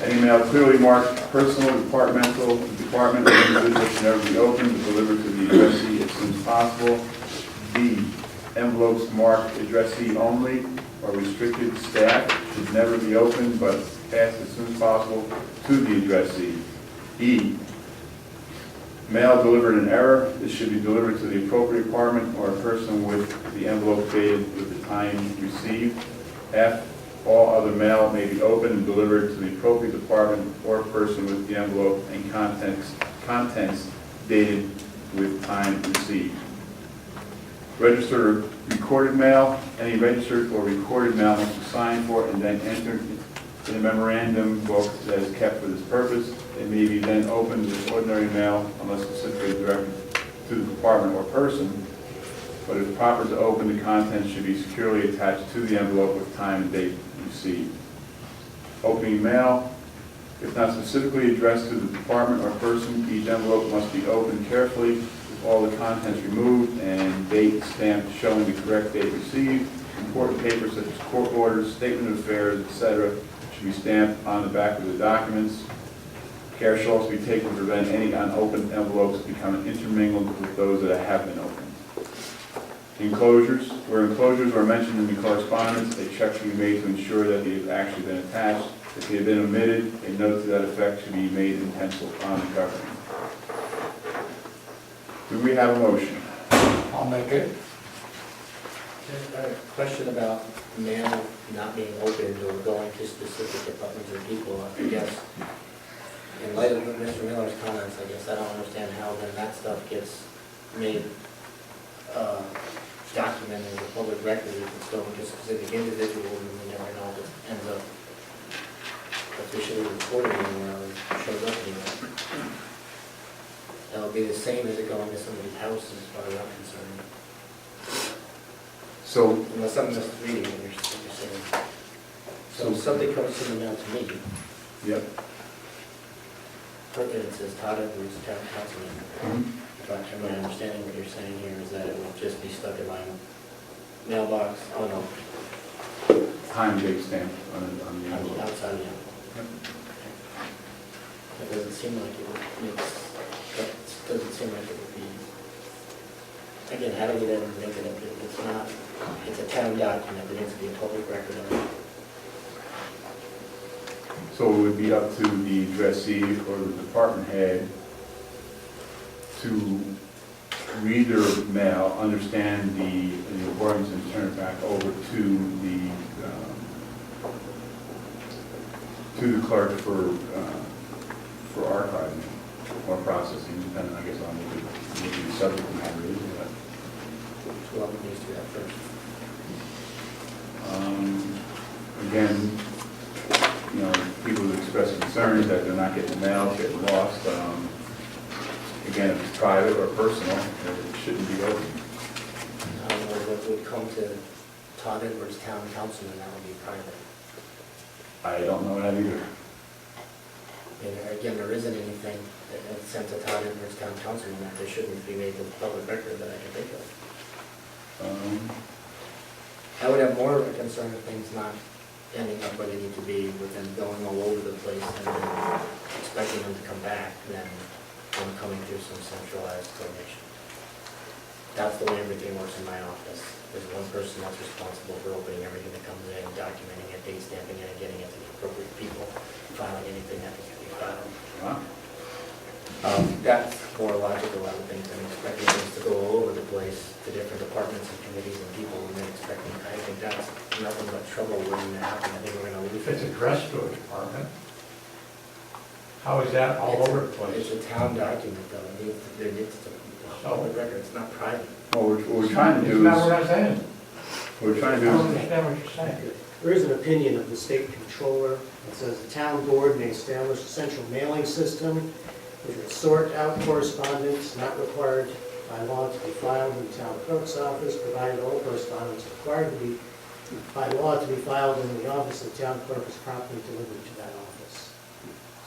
Any mail clearly marked personal, departmental, department, or individual should never be opened or delivered to the addressee as soon as possible. B, envelopes marked addressee only or restricted staff should never be opened but passed as soon as possible to the addressee. E, mail delivered in error. This should be delivered to the appropriate department or a person with the envelope dated with the time received. F, all other mail may be opened and delivered to the appropriate department or person with the envelope and contents dated with time received. Registered or recorded mail. Any registered or recorded mail must be signed for and then entered in a memorandum book that is kept for this purpose. It may be then opened as ordinary mail unless specifically directed to the department or person. But if proper to open, the contents should be securely attached to the envelope with time and date received. Opening mail. If not specifically addressed to the department or person, each envelope must be opened carefully with all the contents removed and date stamped showing the correct date received. Important papers such as court orders, statement of affairs, etc. should be stamped on the back of the documents. Care should also be taken to prevent any unopened envelopes becoming intermingled with those that have been opened. Enclosures. Where enclosures are mentioned in the correspondence, a check should be made to ensure that they have actually been attached. If they have been omitted, a note to that effect should be made in pencil on the covering. Do we have a motion? I'll make it. A question about mail not being opened or going to specific departments or people, I guess. In light of Mr. Miller's comments, I guess I don't understand how then that stuff gets made documented as a public record if it's going to specific individuals and we never know if it ends up officially reported anywhere or shows up anywhere. That'll be the same as it going to somebody's house as far as I'm concerned. So, Unless I'm just reading what you're saying. So if somebody comes to the mail to me, yep. and it says Todd Edwards, town councilman. But my understanding what you're saying here is that it will just be stuck in my mailbox, oh no, Time and date stamp on the envelope. outside the envelope. It doesn't seem like it would doesn't seem like it would be, again, how do we then make it, if it's not, it's a town document, it needs to be a public record of it. So it would be up to the addressee or the department head to read their mail, understand the importance, and turn it back over to the clerk for archiving or processing, depending, I guess, on what the subject matter is. Whoever needs to do that first. Again, you know, people who express concerns that they're not getting mail, getting lost. Again, if it's private or personal, it shouldn't be open. I don't know what would come to Todd Edwards, town councilman, that would be private. I don't know that either. And again, there isn't anything that's sent to Todd Edwards, town councilman, that there shouldn't be made the public record that I can think of. I would have more of a concern of things not ending up where they need to be, with them going all over the place and then expecting them to come back, than them coming through some centralized coordination. That's the way everything works in my office. There's one person that's responsible for opening everything that comes in, documenting it, date stamping it, and getting it to the appropriate people, filing anything that can be filed. Wow. That's more logical, I would think, than expecting things to go all over the place to different departments and committees and people, and then expecting, I think that's nothing but trouble waiting to happen. I think we're gonna lose If it's addressed to a department, how is that all over the place? It's a town document, though. There needs to be a public record. It's not private. Well, what we're trying to do Isn't that is, what I'm saying? what we're trying I to don't do is, understand what you're saying. There is an opinion of the state controller that says the town board may establish a central mailing system which would sort out correspondence not required by law to be filed in the town clerk's office, provided all correspondence required to be by law to be filed in the office of the town clerk is promptly delivered to that office.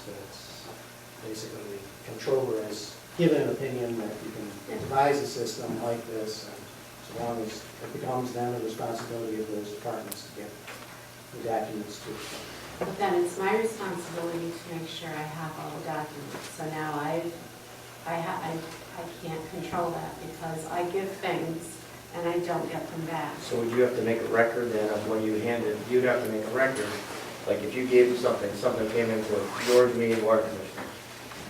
So it's basically the controller has given an opinion that you can devise a system like this, and so long as it becomes then the responsibility of those departments to get the documents to them. But then it's my responsibility because I give things and I don't get them back. So would you have to make a record then of when you handed, you'd have to make a record, like if you gave something came into your meeting water commission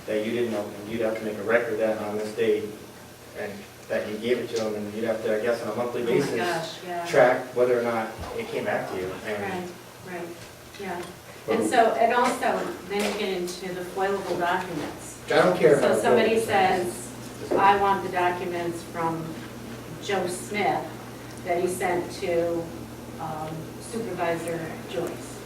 that you didn't open, you'd have to make a record that on this date, and that you gave it to them, and you'd have to, I guess, on a monthly Oh my basis, gosh, yeah. track whether or not it came back to you. Right, right, yeah. And so, and also, then you get into the foilable documents. I don't care. So about somebody what- says, I want the documents from Joe Smith that he sent to Supervisor Joyce.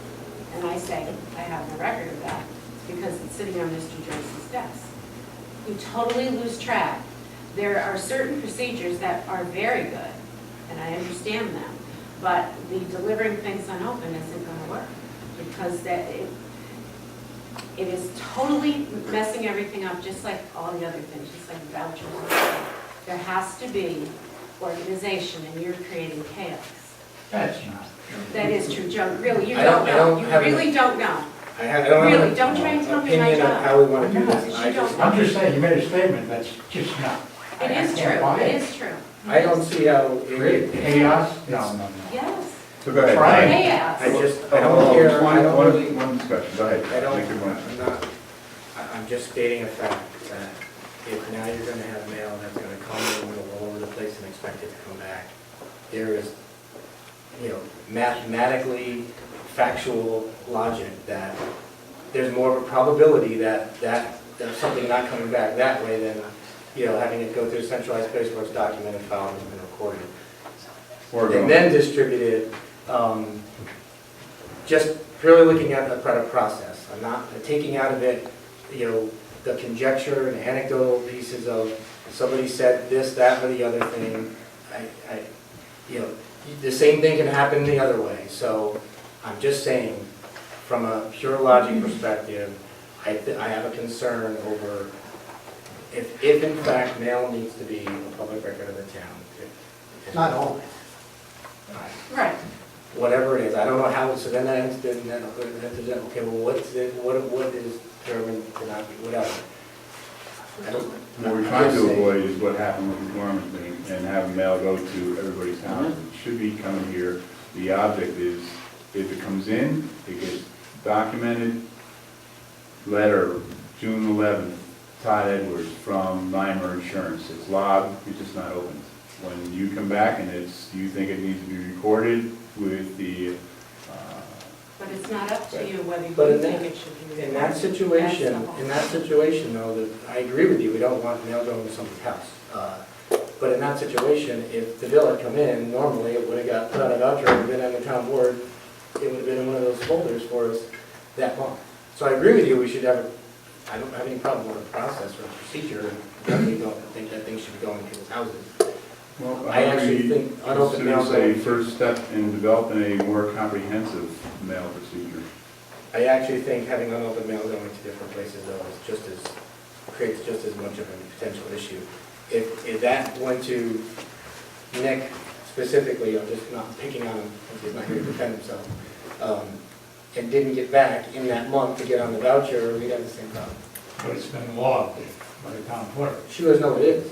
And I say, I have no record of that because it's sitting on Mr. Joyce's desk. You totally lose track. There are certain procedures that are very good, and I understand them, but the delivering things unopened isn't going to work because it is totally messing everything up, just like all the other things, just like vouchers. There has to be organization, and you're creating chaos. That's not true. That is true, Joe, really, you I don't don't know. have You a- really don't know. I don't have Really, a don't try and tell me my opinion of job. how we want to do this. Because I you just, don't- I'm just saying, you made a statement that's just not. It I is can't true, buy it is true. I don't see how. Really? Chaos? No, no, no. Yes, So go ahead. Try. chaos. I just, I Hold don't on, care, just I don't really. one discussion, go ahead. I don't, Make your point. I'm not, I'm just stating a fact that if now you're gonna have mail that's gonna come in, go all over the place and expect it to come back, there is, mathematically factual logic that there's more of a probability that there's something not coming back that way than, having it go through a centralized place where it's documented, filed, and been recorded. And then distributed, just purely looking at the credit process. I'm not taking out of it, the conjecture and anecdotal pieces of somebody said this, that, or the other thing. The same thing can happen the other way. So I'm just saying, from a pure logic perspective, I have a concern over if in fact mail needs to be a public record of the town. Not always. Right. Whatever it is, I don't know how, so then okay, well, what is determined to not be, whatever. I don't. What we're trying to avoid is what happened with the dormant thing and having mail go to everybody's house. It should be coming here. The object is, if it comes in, it gets documented. Letter, June 11th, Todd Edwards from Nymer Insurance. It's logged, it's just not opened. When you come back and you think it needs to be recorded with the, But it's not up to you whether But you in think that- it should be. In that situation, though, that I agree with you, we don't want mail going to somebody's house. But in that situation, if the bill had come in, normally it would have got put on a voucher and been on the town board, it would have been in one of those folders for us that month. So I agree with you, we should have I don't have any problem with the process or the procedure, and definitely don't think that things should be going to people's houses. well, I actually think unopened mail. consider a first step in developing a more comprehensive mail procedure. I actually think having unopened mail going to different places though is creates just as much of a potential issue. If that went to Nick specifically, I'm just not picking on him, because he's not here to defend himself, and didn't get back in that month to get on the voucher, we'd have the same problem. But it's been logged by the town clerk. She doesn't know what it is.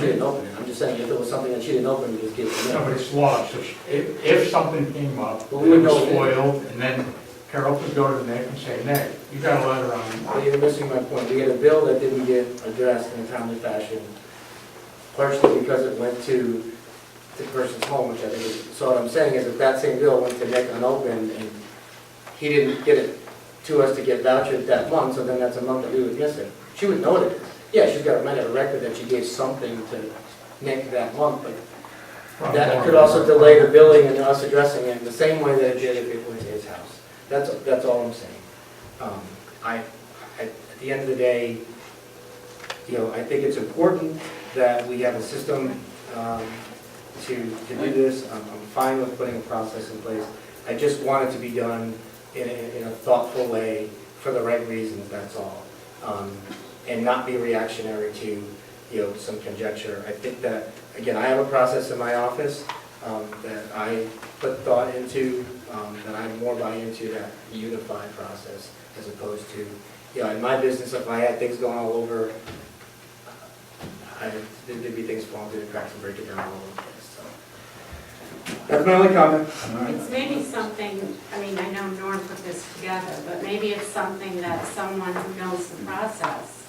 She didn't open it. I'm just saying, if it was something that she didn't open, we just give it to No, but them. it's logged, so if something came up, Well, it we would was know it is. spoiled, and then Carol could go to Nick and say, Nick, you got a letter on But you're missing my point. We had a bill that didn't get addressed in a timely fashion, partially because it went to the person's home, which I think is, so what I'm saying is if that same bill went to Nick unopened and he didn't get it to us to get vouchered that month, so then that's a month that we would miss it. She would know it is. Yeah, might have a record that she gave something to Nick that month, but that could also delay the billing and us addressing it in the same way that it did if it went to his house. That's all I'm saying. At the end of the day, I think it's important that we have a system to do this. I'm fine with putting a process in place. I just want it to be done in a thoughtful way for the right reasons, that's all. And not be reactionary to, some conjecture. I think that, again, I have a process in my office that I put thought into, that I more buy into that unified process as opposed to, in my business, if I had things going all over, there'd be things falling through the cracks and breaking down all over the place, so. That's my only comment. All right. It's maybe something, I mean, I know Norm put this together, but maybe it's something that someone who knows the process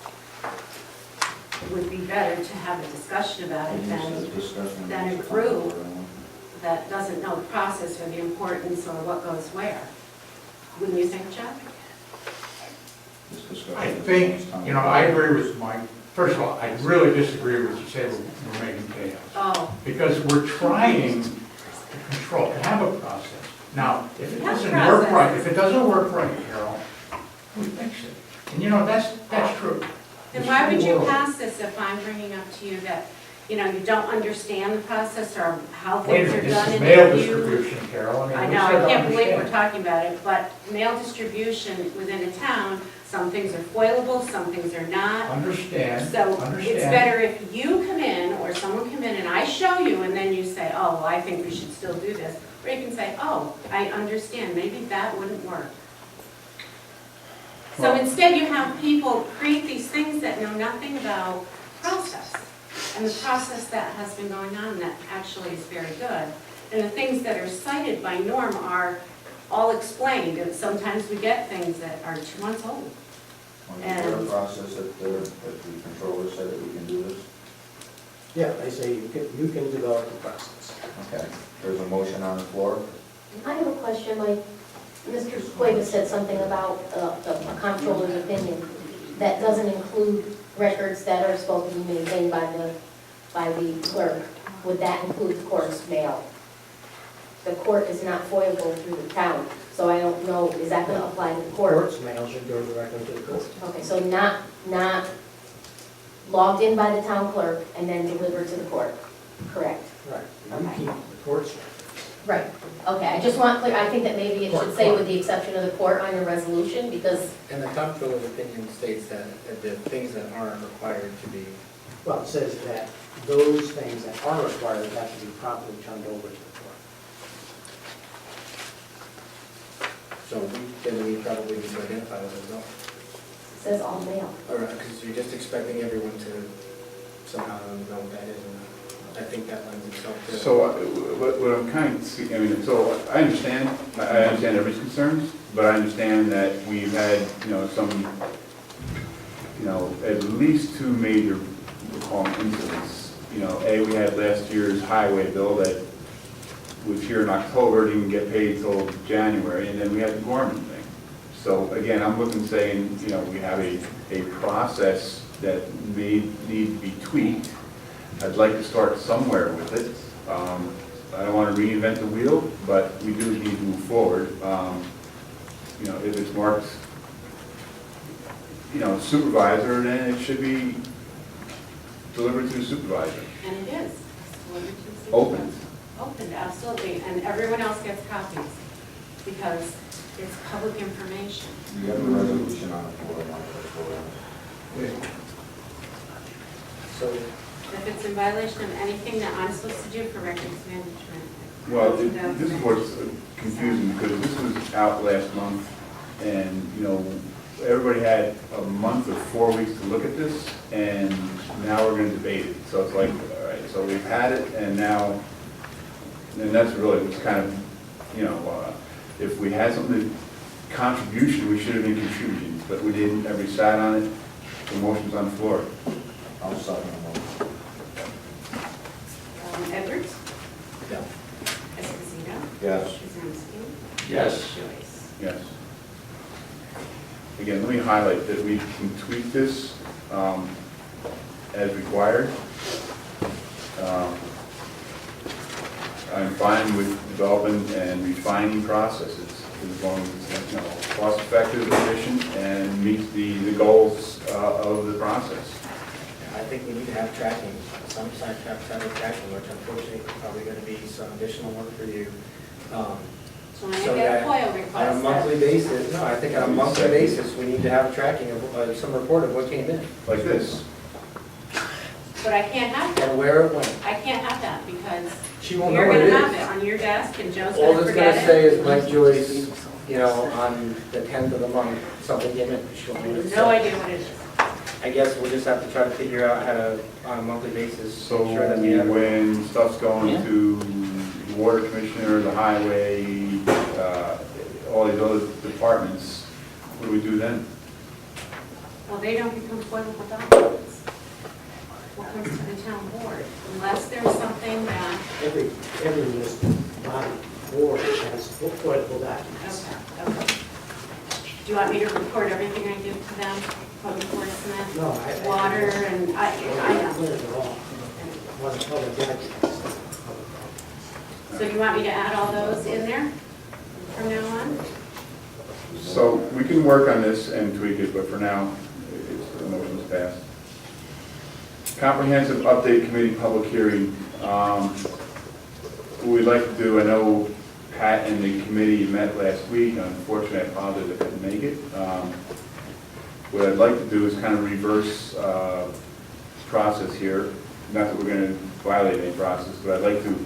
would be better to have a discussion about it than a group that doesn't know the process or the importance or what goes where. Wouldn't you think, Chuck? I think, I agree with Mike. First of all, I really disagree with you say we're making chaos. Oh, Because we're trying to control, to have a process. Now, if it Have doesn't process. work right, if it doesn't work right, Carol, we fix it. And that's true. then It's why would the you world. pass this if I'm bringing up to you that, you don't understand the process or how Wait a things are minute, done this is in mail the queue? distribution, Carol. I we know, I said can't believe we're understand. talking about it, but mail distribution within a town, some things are foilable, some things are not. Understand, So it's understand. better if you come in or someone come in and I show you and then you say, oh, well, I think we should still do this. Or you can say, oh, I understand, maybe that wouldn't work. So Well- instead you have people create these things that know nothing about process. And the process that has been going on that actually is very good. And the things that are cited by Norm are all explained. And sometimes we get things that are 2 months old. On the process that the controller said that we can do this? Yeah, they say you can develop the process. Okay, there's a motion on the floor. I have a question, Mike. Mr. Cueva said something about a comptroller's opinion that doesn't include records that are supposed to be maintained by the clerk. Would that include the court's mail? The court is not foilable through the town, so I don't know, is that going to apply to the court? Court's mail should go directly to the court. Okay, so not logged in by the town clerk and then delivered to the court, correct? Right. You Okay. keep the court's records. Right, okay, I just want clear, I think that maybe it should say with the exception of the court on your resolution, because, And the comptroller's opinion states that the things that aren't required to be, Well, it says that those things that are required have to be properly turned over to the court. so then we probably need to identify those as well. it says all mail. Or, because you're just expecting everyone to somehow know what that is, and I think that lends itself to. So what I'm kind of, so I understand everybody's concerns, but I understand that we've had, some, at least 2 major, we'll call them incidents. We had last year's highway bill that was here in October, didn't get paid till January, and then we had the Gorman thing. So again, I'm looking, saying, we have a process that may need to be tweaked. I'd like to start somewhere with it. I don't want to reinvent the wheel, but we do need to move forward. If it's marked, supervisor, then it should be delivered to the supervisor. And it is. It's delivered to the Opened. Opened, absolutely. And everyone else gets copies because it's public information. You have a resolution on the floor, Michael. So, If it's in violation of anything that I'm supposed to do for records management. Well, this is what's confusing, because this was out last month, and, everybody had a month or 4 weeks to look at this, and now we're gonna debate it. So it's like, all right, so we've had it, and now, and that's really what's kind of, if we had something, contribution, we should have been contributing, but we didn't, everybody sat on it, the motion's on the floor. I'll second the motion. Edwards? yeah. Esposito? Yes. Kuzensky? Yes. Joyce? Yes. Again, let me highlight that we can tweak this as required. I'm fine with developing and refining processes as long as it's cost effective, efficient, and meets the goals of the process. I think we need to have tracking, some type of tracking, which unfortunately is probably going to be some additional work for you. So when I So get a that FOIL On a request, monthly basis, no, I think on a monthly basis, we need to have tracking of some report of what came in Like this. but I can't have that. and where it went. I can't have that because She won't know you're what it gonna have it is. on your desk and Joe's All gonna it's gonna forget say it. is Mike Joyce, on the 10th of the month, something came in. She won't know what it No said. idea what it is. I guess we'll just have to try to figure out how to, on a monthly basis, So ensure that we have. when stuff's going Yeah. to the water commissioner, the highway, all these other departments, what do we do then? Well, they don't become foilable documents. What comes to the town board, unless there's something that, Every municipal body board has football documents. okay. Do you want me to report everything I do to them, public works and No, that? Water and, I know. Clear it all. Wasn't public documents. So do you want me to add all those in there from now on? So we can work on this and tweak it, but for now, it's, the motion's passed. Comprehensive update committee public hearing. What we'd like to do, I know Pat and the committee met last week, unfortunately I apologize I couldn't make it. What I'd like to do is kind of reverse process here, not that we're going to violate any process, but I'd like to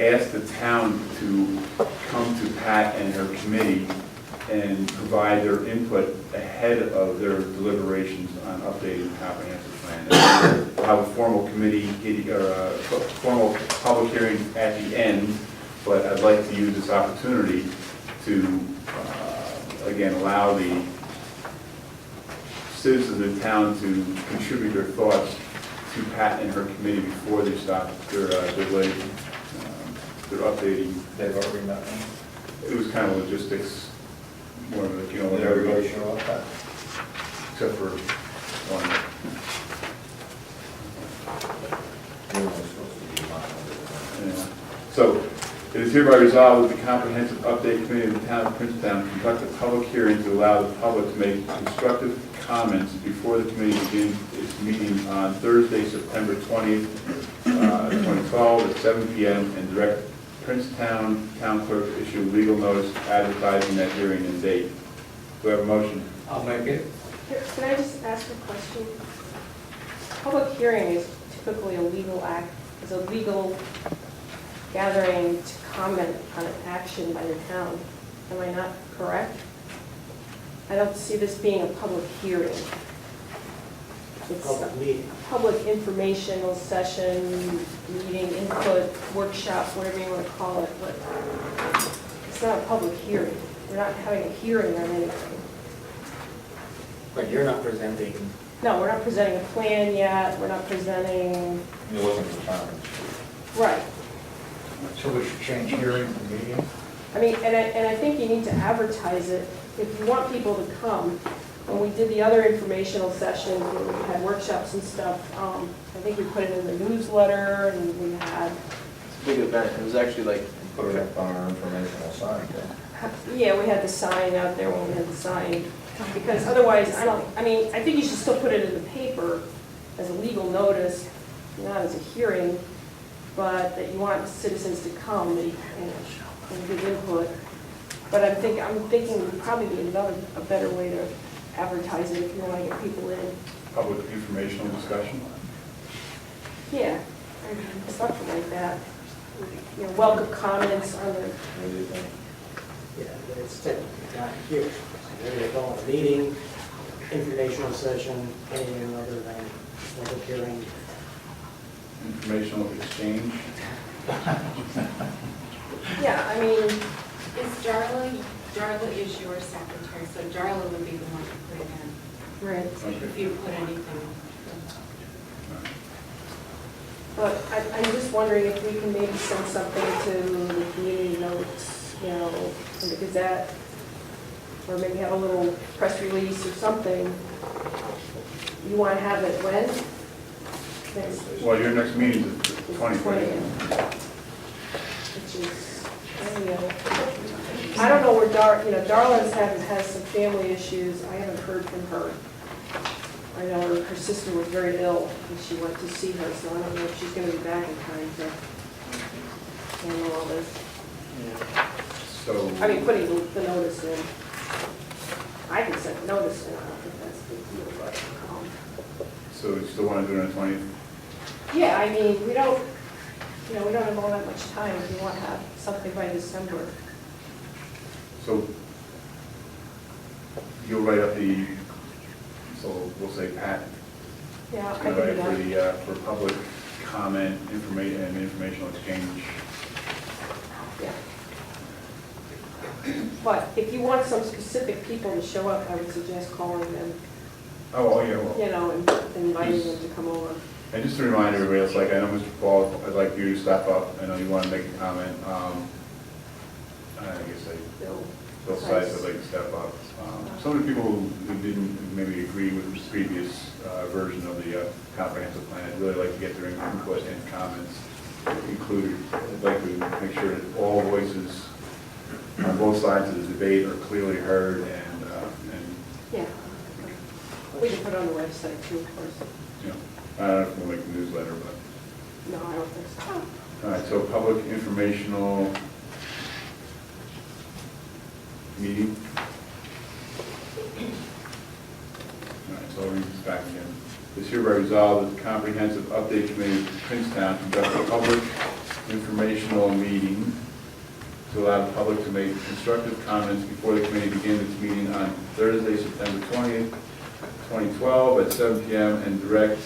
ask the town to come to Pat and her committee and provide their input ahead of their deliberations on updating the comprehensive plan. We'll have a formal committee, or a formal public hearing at the end, but I'd like to use this opportunity to, again, allow the citizens of the town to contribute their thoughts to Pat and her committee before they start their updating. They've already met. It was kind of logistics, more of a, Did everybody show up? except for one. They were supposed to be mine. Yeah. So, it is hereby resolved that the Comprehensive Update Committee of the Town of Princetown conduct a public hearing to allow the public to make constructive comments before the committee begins its meeting on Thursday, September 20th, 2012 at 7 p.m. and direct Princetown Town Clerk to issue legal notice advertising that hearing and date. Do I have a motion? I'll make it. Can I just ask a question? Public hearing is typically a legal act, is a legal gathering to comment on an action by the town. Am I not correct? I don't see this being a public hearing. It's Public meeting. a public informational session, meeting, input, workshop, whatever you want to call it, but it's not a public hearing. We're not having a hearing on anything. But you're not presenting, No, we're not presenting a plan yet, we're not presenting, It wasn't the time. right. So we should change hearing to meeting? I mean, and I think you need to advertise it. If you want people to come, when we did the other informational sessions, where we had workshops and stuff, I think we put it in the newsletter, and we had, It's a big event. It was actually like, Put it up on our informational sign, then. yeah, we had the sign out there when we had the sign. Because otherwise, I think you should still put it in the paper as a legal notice, not as a hearing, but that you want citizens to come and give input. But I'm thinking it would probably be a better way to advertise it if you want to get people in. Public informational discussion? Yeah, something like that. You know, welcome comments on the, What do you think? Yeah, but it's technically not here. Maybe they call it a meeting, informational session, anything other than public hearing. Informational exchange? yeah, I mean, Is Darla is your secretary, so Darla would be the one to put it in, right. if you put anything. But I'm just wondering if we can maybe send something to the community notes, you know, in the Gazette, or maybe have a little press release or something. You want to have it when? Next, Well, your next meeting is the 20th. which is, I don't know where Darla's has some family issues. I haven't heard from her. I know her sister was very ill and she went to see her, so I don't know if she's going to be back in time to handle all this. So, I mean, putting the notice in. I can send a notice in, I don't think that's a big deal, but, so you still want to do it on the 20th? yeah, I mean, we don't have all that much time if you want to have something by December. So you'll write up the so we'll say Pat, Yeah, I can do for that. for public comment, information, and informational exchange. Yeah. But if you want some specific people to show up, I would suggest calling them, Oh, yeah, well. you know, and inviting them to come over. And just to remind everybody else, like, I know Mr. Paul, I'd like you to step up, I know you want to make a comment, I guess both sides would like to step up. Some of the people who didn't maybe agree with the previous version of the comprehensive plan, I'd really like to get their input and comments included. I'd like to make sure that all voices on both sides of the debate are clearly heard and Yeah. We can put it on the website too, of course. you know, I don't know if we'll make a newsletter, but. No, I don't think so. All right, so public informational meeting. All right, so I'll read this back again. This hereby resolved that the Comprehensive Update Committee of Princetown conduct a public informational meeting to allow the public to make constructive comments before the committee begins its meeting on Thursday, September 20th, 2012 at 7 p.m. and direct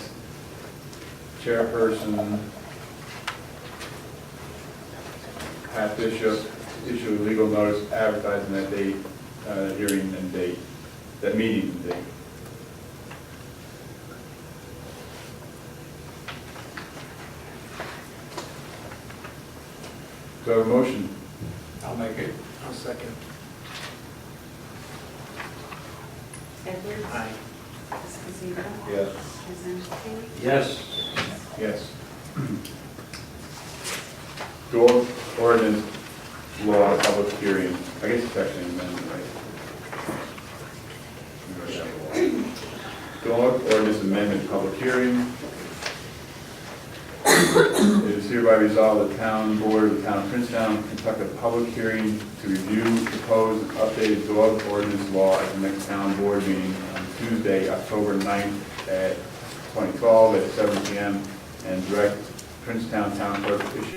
chairperson Pat Bishop issue a legal notice advertising that date, hearing and date, that meeting and date. Do I have a motion? I'll make it. I'll second. Edwards? Aye. Esposito? Yes. Jazinski? Yes. Yes. Dual ordinance law public hearing, I guess it's actually an amendment, right? Dual ordinance amendment public hearing. It is hereby resolved that the town board of the town of Princetown conduct a public hearing to review proposed and updated dog ordinance law at the next town board meeting on Tuesday, October 9th at 2012 at 7 p.m. and direct Princetown Town Clerk to issue